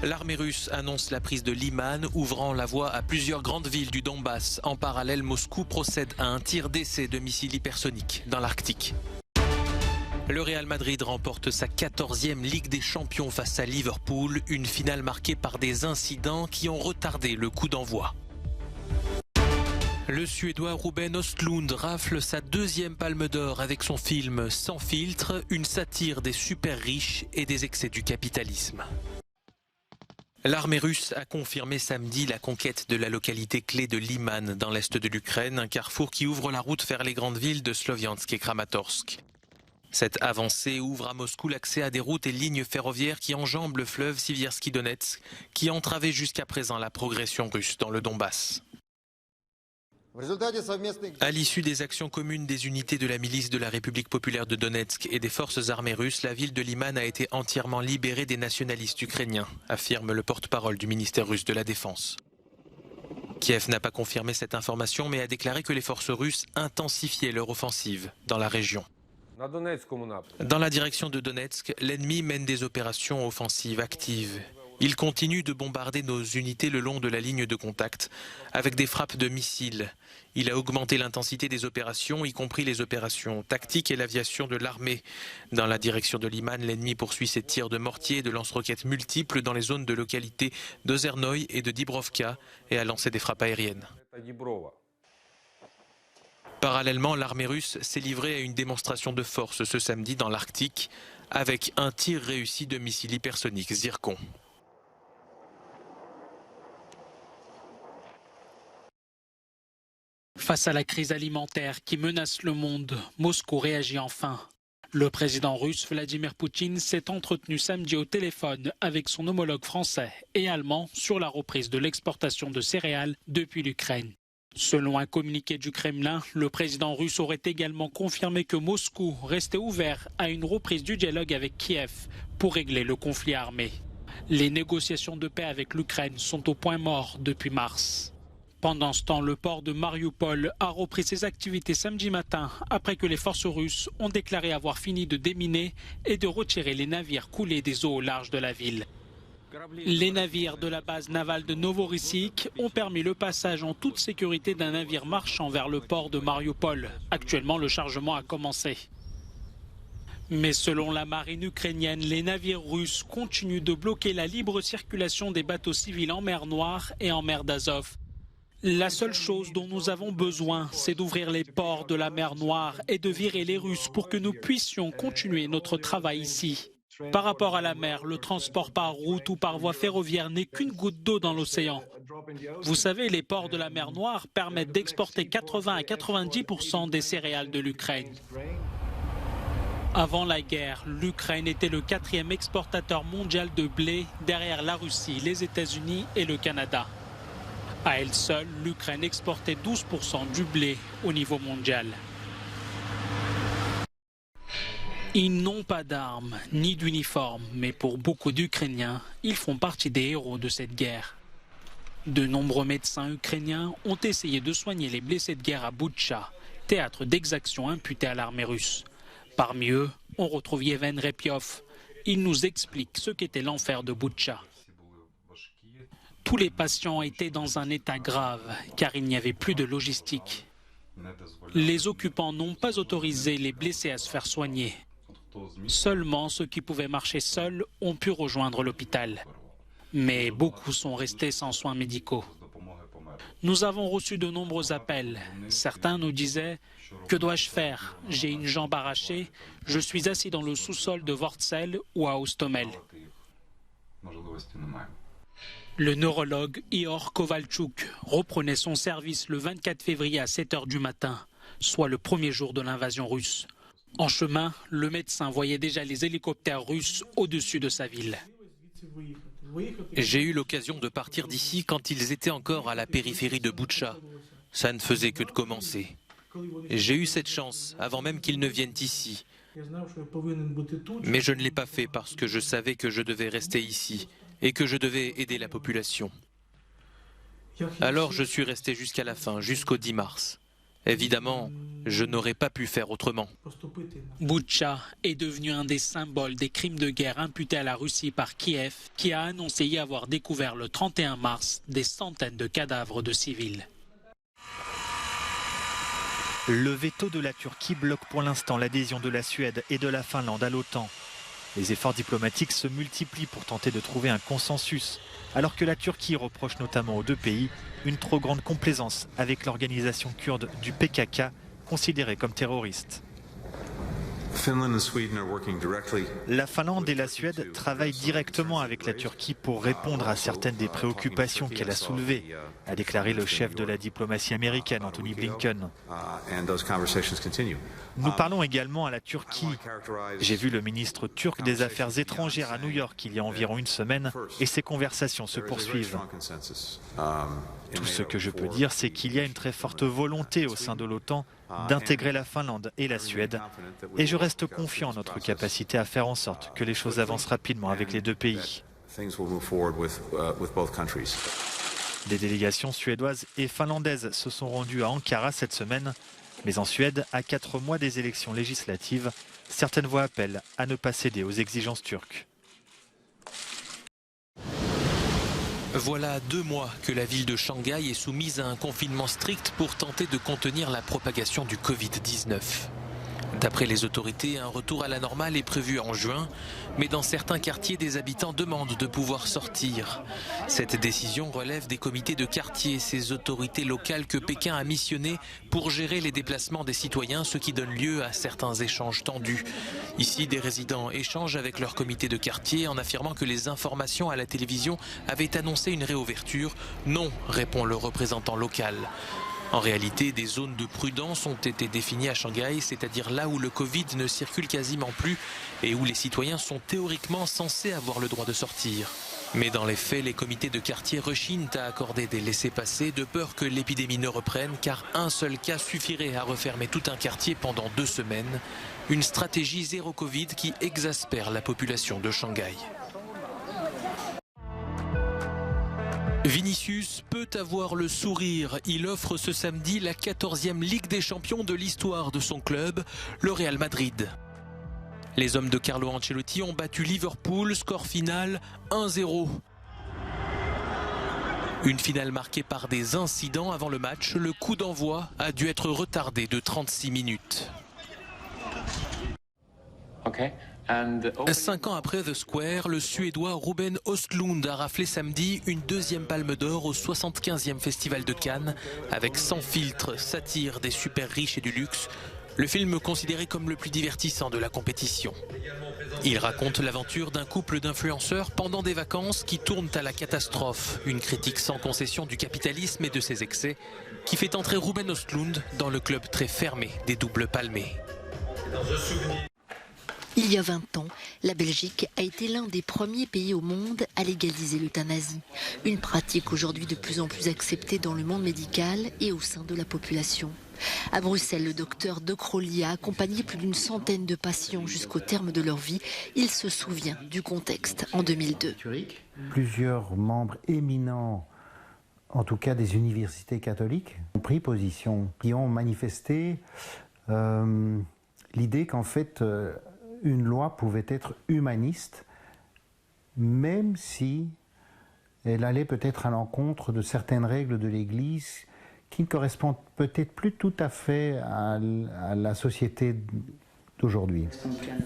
L'armée russe annonce la prise de Liman, ouvrant la voie à plusieurs grandes villes du Donbass. En parallèle, Moscou procède à un tir d'essai de missiles hypersoniques dans l'Arctique. Le Real Madrid remporte sa 14e Ligue des Champions face à Liverpool, une finale marquée par des incidents qui ont retardé le coup d'envoi. Le Suédois Ruben Östlund rafle sa 2e Palme d'Or avec son film Sans filtre, une satire des super riches et des excès du capitalisme. L'armée russe a confirmé samedi la conquête de la localité clé de Liman dans l'est de l'Ukraine, un carrefour qui ouvre la route vers les grandes villes de Sloviansk et Kramatorsk. Cette avancée ouvre à Moscou l'accès à des routes et lignes ferroviaires qui enjambent le fleuve Sivierski Donetsk, qui entravait jusqu'à présent la progression russe dans le Donbass. À l'issue des actions communes des unités de la milice de la République populaire de Donetsk et des forces armées russes, la ville de Liman a été entièrement libérée des nationalistes ukrainiens, affirme le porte-parole du ministère russe de la Défense. Kiev n'a pas confirmé cette information, mais a déclaré que les forces russes intensifiaient leur offensive dans la région. Dans la direction de Donetsk, l'ennemi mène des opérations offensives actives. Il continue de bombarder nos unités le long de la ligne de contact avec des frappes de missiles. Il a augmenté l'intensité des opérations, y compris les opérations tactiques et l'aviation de l'armée. Dans la direction de Liman, l'ennemi poursuit ses tirs de mortier et de lance-roquettes multiples dans les zones de localité d'Ozernoï et de Dibrovka et a lancé des frappes aériennes. Parallèlement, l'armée russe s'est livrée à une démonstration de force ce samedi dans l'Arctique avec un tir réussi de missiles hypersoniques Zircon. Face à la crise alimentaire qui menace le monde, Moscou réagit enfin. Le président russe Vladimir Poutine s'est entretenu samedi au téléphone avec son homologue français et allemand sur la reprise de l'exportation de céréales depuis l'Ukraine. Selon un communiqué du Kremlin, le président russe aurait également confirmé que Moscou restait ouvert à une reprise du dialogue avec Kiev pour régler le conflit armé. Les négociations de paix avec l'Ukraine sont au point mort depuis mars. Pendant ce temps, le port de Mariupol a repris ses activités samedi matin après que les forces russes ont déclaré avoir fini de déminer et de retirer les navires coulés des eaux au large de la ville. Les navires de la base navale de Novorossiysk ont permis le passage en toute sécurité d'un navire marchand vers le port de Mariupol. Actuellement, le chargement a commencé. Mais selon la marine ukrainienne, les navires russes continuent de bloquer la libre circulation des bateaux civils en mer Noire et en mer d'Azov. La seule chose dont nous avons besoin, c'est d'ouvrir les ports de la mer Noire et de virer les Russes pour que nous puissions continuer notre travail ici. Par rapport à la mer, le transport par route ou par voie ferroviaire n'est qu'une goutte d'eau dans l'océan. Vous savez, les ports de la mer Noire permettent d'exporter 80 à 90% des céréales de l'Ukraine. Avant la guerre, l'Ukraine était le 4e exportateur mondial de blé derrière la Russie, les États-Unis et le Canada. À elle seule, l'Ukraine exportait 12% du blé au niveau mondial. Ils n'ont pas d'armes ni d'uniformes, mais pour beaucoup d'Ukrainiens, ils font partie des héros de cette guerre. De nombreux médecins ukrainiens ont essayé de soigner les blessés de guerre à Boutcha, théâtre d'exactions imputées à l'armée russe. Parmi eux, on retrouve Yevhen Repiov. Il nous explique ce qu'était l'enfer de Boutcha. Tous les patients étaient dans un état grave, car il n'y avait plus de logistique. Les occupants n'ont pas autorisé les blessés à se faire soigner. Seulement ceux qui pouvaient marcher seuls ont pu rejoindre l'hôpital. Mais beaucoup sont restés sans soins médicaux. Nous avons reçu de nombreux appels. Certains nous disaient « Que dois-je faire? J'ai une jambe arrachée, je suis assis dans le sous-sol de Vortsel ou à Hostomel. » Le neurologue Ihor Kovalchuk reprenait son service le 24 février à 7 h du matin, soit le premier jour de l'invasion russe. En chemin, le médecin voyait déjà les hélicoptères russes au-dessus de sa ville. J'ai eu l'occasion de partir d'ici quand ils étaient encore à la périphérie de Boutcha. Ça ne faisait que de commencer. J'ai eu cette chance avant même qu'ils ne viennent ici. Mais je ne l'ai pas fait parce que je savais que je devais rester ici et que je devais aider la population. Alors je suis resté jusqu'à la fin, jusqu'au 10 mars. Évidemment, je n'aurais pas pu faire autrement. Boutcha est devenu un des symboles des crimes de guerre imputés à la Russie par Kiev, qui a annoncé y avoir découvert le 31 mars des centaines de cadavres de civils. Le veto de la Turquie bloque pour l'instant l'adhésion de la Suède et de la Finlande à l'OTAN. Les efforts diplomatiques se multiplient pour tenter de trouver un consensus, alors que la Turquie reproche notamment aux deux pays une trop grande complaisance avec l'organisation kurde du PKK, considérée comme terroriste. La Finlande et la Suède travaillent directement avec la Turquie pour répondre à certaines des préoccupations qu'elle a soulevées, a déclaré le chef de la diplomatie américaine, Antony Blinken. Nous parlons également à la Turquie. J'ai vu le ministre turc des Affaires étrangères à New York il y a environ une semaine et ces conversations se poursuivent. Tout ce que je peux dire, c'est qu'il y a une très forte volonté au sein de l'OTAN d'intégrer la Finlande et la Suède. Et je reste confiant en notre capacité à faire en sorte que les choses avancent rapidement avec les deux pays. Des délégations suédoises et finlandaises se sont rendues à Ankara cette semaine. Mais en Suède, à 4 mois des élections législatives, certaines voix appellent à ne pas céder aux exigences turques. Voilà 2 mois que la ville de Shanghai est soumise à un confinement strict pour tenter de contenir la propagation du Covid-19. D'après les autorités, un retour à la normale est prévu en juin, mais dans certains quartiers, des habitants demandent de pouvoir sortir. Cette décision relève des comités de quartier, ces autorités locales que Pékin a missionnées pour gérer les déplacements des citoyens, ce qui donne lieu à certains échanges tendus. Ici, des résidents échangent avec leur comité de quartier en affirmant que les informations à la télévision avaient annoncé une réouverture. Non, répond le représentant local. En réalité, des zones de prudence ont été définies à Shanghai, c'est-à-dire là où le Covid ne circule quasiment plus et où les citoyens sont théoriquement censés avoir le droit de sortir. Mais dans les faits, les comités de quartier rechignent à accorder des laissez-passer de peur que l'épidémie ne reprenne, car un seul cas suffirait à refermer tout un quartier pendant 2 semaines. Une stratégie zéro Covid qui exaspère la population de Shanghai. Vinicius peut avoir le sourire. Il offre ce samedi la 14e Ligue des Champions de l'histoire de son club, le Real Madrid. Les hommes de Carlo Ancelotti ont battu Liverpool, score final 1-0. Une finale marquée par des incidents avant le match. Le coup d'envoi a dû être retardé de 36 minutes. 5 ans après The Square, le Suédois Ruben Östlund a raflé samedi une 2e palme d'or au 75e Festival de Cannes avec Sans filtre, satire des super riches et du luxe, le film considéré comme le plus divertissant de la compétition. Il raconte l'aventure d'un couple d'influenceurs pendant des vacances qui tournent à la catastrophe, une critique sans concession du capitalisme et de ses excès qui fait entrer Ruben Östlund dans le club très fermé des doubles palmés. Il y a 20 ans, la Belgique a été l'un des premiers pays au monde à légaliser l'euthanasie. Une pratique aujourd'hui de plus en plus acceptée dans le monde médical et au sein de la population. À Bruxelles, le docteur De Crolly a accompagné plus d'une centaine de patients jusqu'au terme de leur vie. Il se souvient du contexte en 2002. Plusieurs membres éminents, en tout cas des universités catholiques, ont pris position, qui ont manifesté l'idée qu'en fait une loi pouvait être humaniste, même si elle allait peut-être à l'encontre de certaines règles de l'Église qui ne correspondent peut-être plus tout à fait à la société d'aujourd'hui.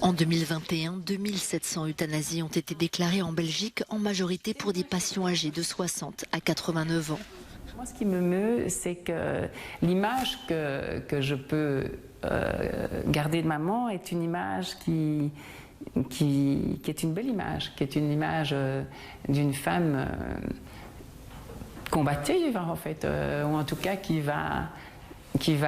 En 2021, 2700 euthanasies ont été déclarées en Belgique, en majorité pour des patients âgés de 60 à 89 ans. Moi, ce qui me meut, c'est que l'image que je peux garder de maman est une image qui est une belle image, qui est une image d'une femme combative, en fait, ou en tout cas qui va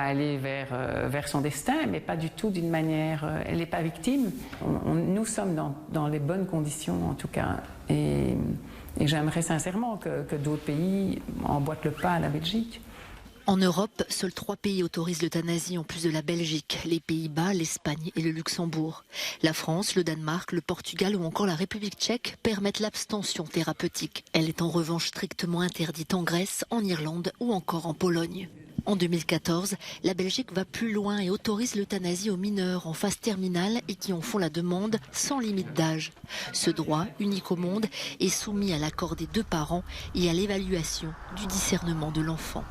aller vers son destin, mais pas du tout d'une manière... elle n'est pas victime. Nous sommes dans les bonnes conditions, en tout cas. Et j'aimerais sincèrement que d'autres pays emboîtent le pas à la Belgique. En Europe, seuls 3 pays autorisent l'euthanasie en plus de la Belgique, les Pays-Bas, l'Espagne et le Luxembourg. La France, le Danemark, le Portugal ou encore la République tchèque permettent l'abstention thérapeutique. Elle est en revanche strictement interdite en Grèce, en Irlande ou encore en Pologne. En 2014, la Belgique va plus loin et autorise l'euthanasie aux mineurs en phase terminale et qui en font la demande sans limite d'âge. Ce droit, unique au monde, est soumis à l'accord des deux parents et à l'évaluation du discernement de l'enfant.